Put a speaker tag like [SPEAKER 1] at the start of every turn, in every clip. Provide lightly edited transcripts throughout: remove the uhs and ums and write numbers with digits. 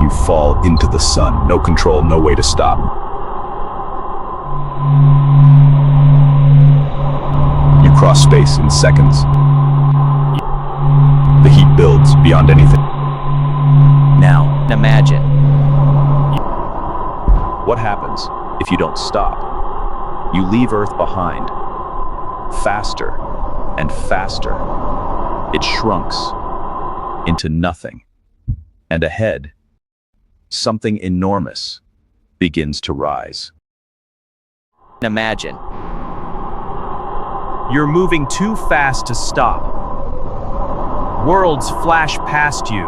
[SPEAKER 1] you fall into the sun. No control, no way to stop. You cross space in seconds. The heat builds beyond anything.
[SPEAKER 2] Now, imagine.
[SPEAKER 1] What happens if you don't stop? You leave Earth behind. Faster and faster. It shrunks into nothing. And ahead, something enormous begins to rise.
[SPEAKER 2] Imagine.
[SPEAKER 3] You're moving too fast to stop. Worlds flash past you.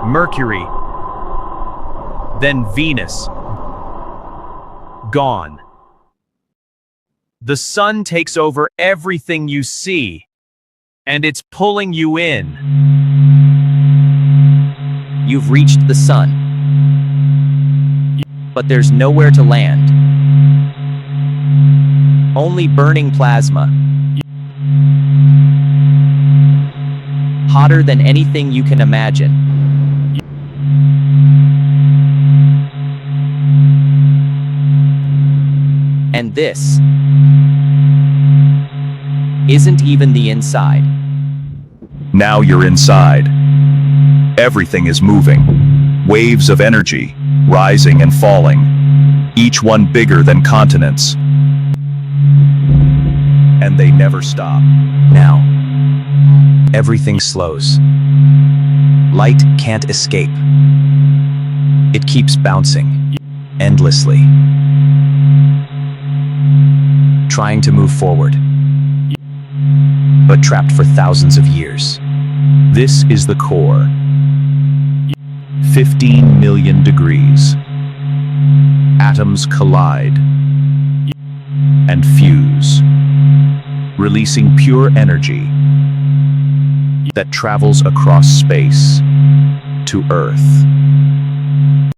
[SPEAKER 3] Mercury, then Venus. Gone. The sun takes over everything you see, and it's pulling you in.
[SPEAKER 2] You've reached the sun, but there's nowhere to land. Only burning plasma. Hotter than anything you can imagine. And this isn't even the inside.
[SPEAKER 1] Now you're inside. Everything is moving. Waves of energy, rising and falling, each one bigger than continents. And they never stop.
[SPEAKER 2] Now, everything slows. Light can't escape. It keeps bouncing, endlessly. Trying to move forward, but trapped for thousands of years.
[SPEAKER 1] This is the core. 15 million degrees. Atoms collide and fuse, releasing pure energy that travels across space to Earth.